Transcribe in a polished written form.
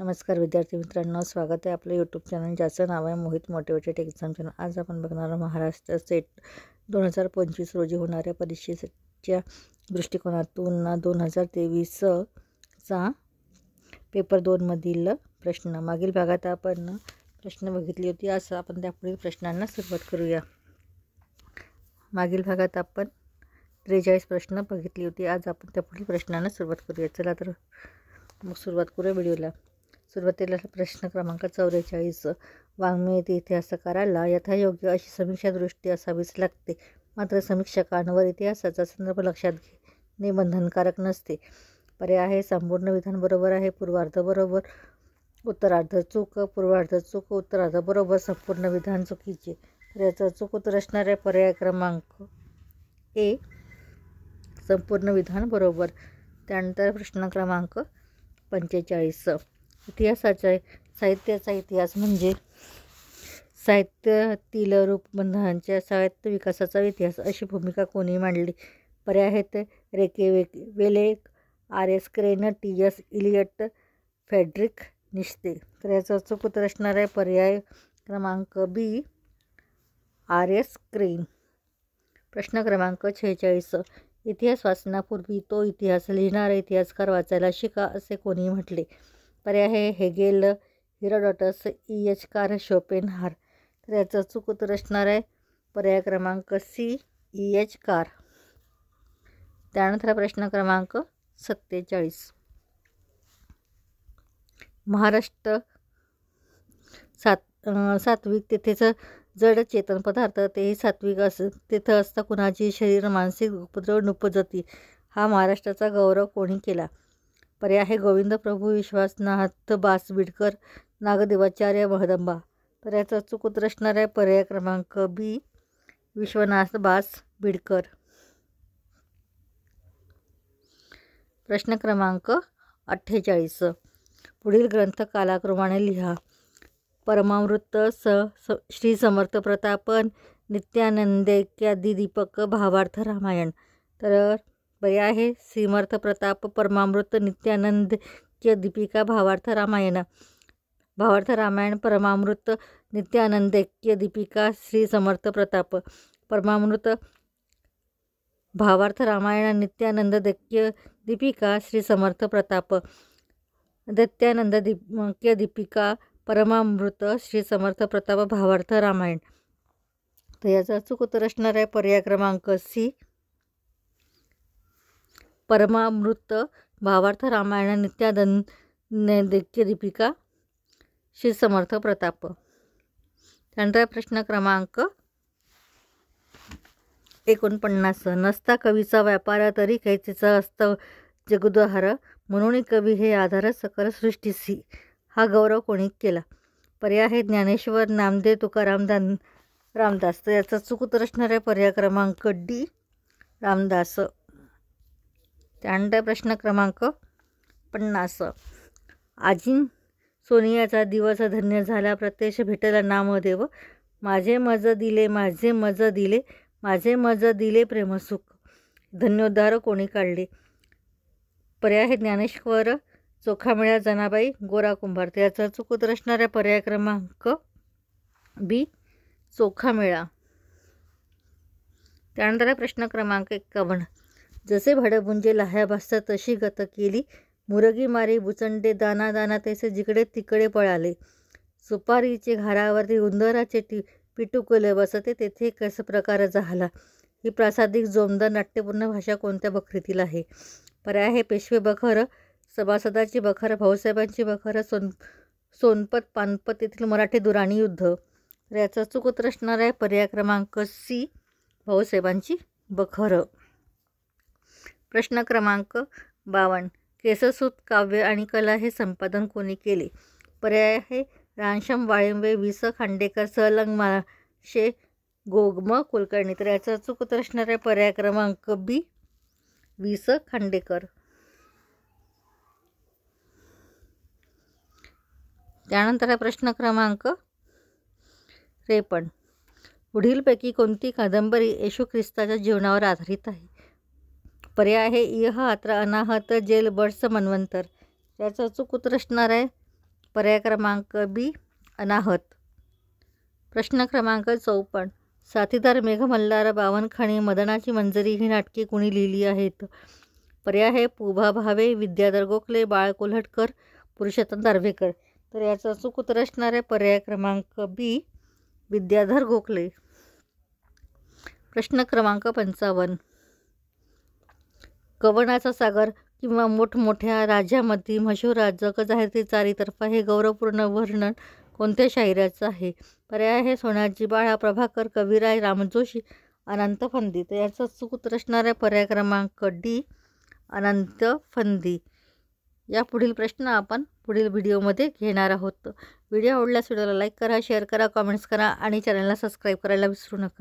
नमस्कार विद्यार्थी मित्रांनो, स्वागत आहे आपलं यूट्यूब चॅनल ज्याचं नाव आहे मोहित मोटिवेटेड एक्झाम चॅनल। आज आपण बघणार महाराष्ट्र सेट 2025 रोजी होणाऱ्या परीक्षेच्या दृष्टिकोनातून 2023चा पेपर 2 मधील प्रश्न। मागील भागात आपण प्रश्न बघितली होती, आज आपण त्या पुढील प्रश्नांना सुरुवात करूया। मागील भागात आपण 43 प्रश्न बघितली होती, आज आपण त्या पुढील प्रश्नांना सुरुवात करूया। चला तर मग सुरुवात करूया व्हिडिओला। सुरुवातीला प्रश्न क्रमांक 44, वाङ्मयात इतिहासकाराला यथायोग्य अशी समीक्षा दृष्टी असावीच लागते, मात्र समीक्षकांवर इतिहासाचा संदर्भ लक्षात घेणे बंधनकारक नसते। पर्याय आहे संपूर्ण विधान बरोबर आहे, पूर्वार्ध बरोबर, उत्तरार्ध चूक, पूर्वार्ध चूक, उत्तरार्ध बरोबर, संपूर्ण विधान चुकीचे। तर याचा चूक उत्तर असणार आहे पर्याय क्रमांक ए, संपूर्ण विधान बरोबर। त्यानंतर प्रश्न क्रमांक 45, साहित्याचा इतिहास म्हणजे साहित्यातील रूपबंधांच्या साहित्य विकासाचा इतिहास अशी भूमिका कोणी मांडली? पर्याय आहेत रेकेवेले, R S. Crane, T S. Eliot, Frederick Nietzsche. तर याचा चूक उत्तर असणार आहे पर्याय क्रमांक बी, आर.एस. क्रेन। प्रश्न क्रमांक 46, इतिहास वाचनापूर्वी तो इतिहास लिहिणारा इतिहासकार वाचायला शिका असे कोणी म्हटले? पर्याय आहे हेगेल, हेरोडोटस, ई.एच. कार, शोपेनहार। तर याचं चूक उत्तर असणार आहे पर्याय क्रमांक सी, ई.एच. कार। त्यानंतर प्रश्न क्रमांक 47, महाराष्ट्र सात्विक तेथेच जड चेतन पदार्थ तेही सात्विक तेथे असता कुणाची शरीर मानसिक उपद्रव नुपजती, हा महाराष्ट्राचा गौरव कोणी केला? पर्याय आहे गोविंद प्रभू, विश्वासनाथ बास बिडकर, नागदेवाचार्य महदंबा। तर याचा चूक उत्तर असणार आहे पर्याय क्रमांक बी, विश्वनाथ बास बिडकर। प्रश्न क्रमांक 48, पुढील ग्रंथ कालाक्रमाने लिहा। परमामृत, श्री समर्थ प्रताप, नित्यानंदैक्यादि दीपिक, भावार्थ रामायण। तर पर्याय आहे श्रीमर्थ प्रताप, परमामृत, नित्यानंदैक्य दीपिका, भावार्थ रामायण। भावार्थ रामायण, परमामृत, नित्यानंदैक्य दीपिका, श्री समर्थ प्रताप। परमामृत, भावार्थ रामायण, नित्यानंदैक्य दीपिका, श्री समर्थ प्रताप। नित्यानंदैक्य दीपिका, परमामृत, श्री समर्थ प्रताप, भावार्थ रामायण। तर याचा चूक उत्तर असणार आहे पर्याय क्रमांक सी, परमामृत, भावार्थ रामायण, नित्यानंदैक्य दीपिका, श्री समर्थ प्रताप। त्यानंतर प्रश्न क्रमांक 49, नसता कवीचा व्यापार तरी कैचेचा असता जगदुधार, म्हणून कवी हे आधार सकल सृष्टीसी, हा गौरव कोणी केला? पर्याय आहे ज्ञानेश्वर, नामदेव, तुकाराम, रामदास। तर याचा चूक उत्तर असणार आहे पर्याय क्रमांक डी, रामदास। त्यानंतर प्रश्न क्रमांक 50, आजीन सोनियाचा दिवस धन्य झाला, प्रत्यक्ष भेटला नामदेव, माझे मज दिले, माझे मज दिले, माझे मज दिले प्रेमसुख, धन्योद्धार कोणी काढले? पर्याय आहे ज्ञानेश्वर, चोखामेळा, जनाबाई, गोरा कुंभार। त्याचा चूक उत्तर असणार आहे पर्याय क्रमांक बी, चोखामेळा। त्यानंतर प्रश्न क्रमांक 51, जसे भडभुंजे लाह्या भासतात तशी गत केली, मुरगी मारी बुचंडे दाना दाना तैसे जिकडे तिकडे पळाले, सुपारीचे घारावरती उंदराचे पिटुकले बसते तेथे कस प्रकार झाला, ही प्रासादिक जोमदार नाट्यपूर्ण भाषा कोणत्या बखरीतील आहे? पर्याय आहे पेशवे बखर, सभासदाची बखर, भाऊसाहेबांची बखर, सोनपत पानपत येथील मराठी दुराणी युद्ध। तर याचा चूक उत्तर असणार आहे पर्याय क्रमांक सी, भाऊसाहेबांची बखर। प्रश्न क्रमांक 52, केससूत काव्य आणि कला हे संपादन कोणी केले? पर्याय आहे रानश्याम वाळिंबे, वि. स. खांडेकर, सहलंग माशे, गोगम कुलकर्णी। तर याचा चूक उत्तर असणार आहे पर्याय क्रमांक बी, वि. स. खांडेकर। त्यानंतर प्रश्न क्रमांक 53, पुढीलपैकी कोणती कादंबरी येशू ख्रिस्ताच्या जीवनावर आधारित आहे? पर्याय आहे इह, अत्र, अनाहत, जेल, बर्ड्स, मन्वंतर। याचं अचूक उत्तर असणार आहे पर्याय क्रमांक बी अनाहत. प्रश्न क्रमांक 54. साथीदार, मेघमल्हार, बावनखणी, मदनाची मंजरी ही नाटके कोणी लिहिली आहेत? पर्याय आहे पु.भा. भावे, विद्याधर गोखले, बाळ कोल्हटकर, पुरुषोत्तम दारव्हेकर. तर याचं अचूक उत्तर असणार आहे पर्याय क्रमांक बी विद्याधर गोखले. प्रश्न क्रमांक 55. कवनाचा सागर किंवा मोठमोठ्या राजामध्ये मशहूर जग जाहीर ते चारीतर्फा हे गौरवपूर्ण वर्णन कोणत्या शाहिराचं आहे? पर्याय आहे सोनाजी बाळा, प्रभाकर, कविराय, रामजोशी, अनंत फंदी. तर याचं अचूक उत्तर असणार आहे पर्याय क्रमांक डी अनंत फंदी. या पुढील प्रश्न आपण पुढील व्हिडिओमध्ये घेणार आहोत. व्हिडिओ आवडल्यास व्हिडिओला लाईक करा, शेअर करा, कमेंट्स करा आणि चॅनलला सबस्क्राईब करायला विसरू नका.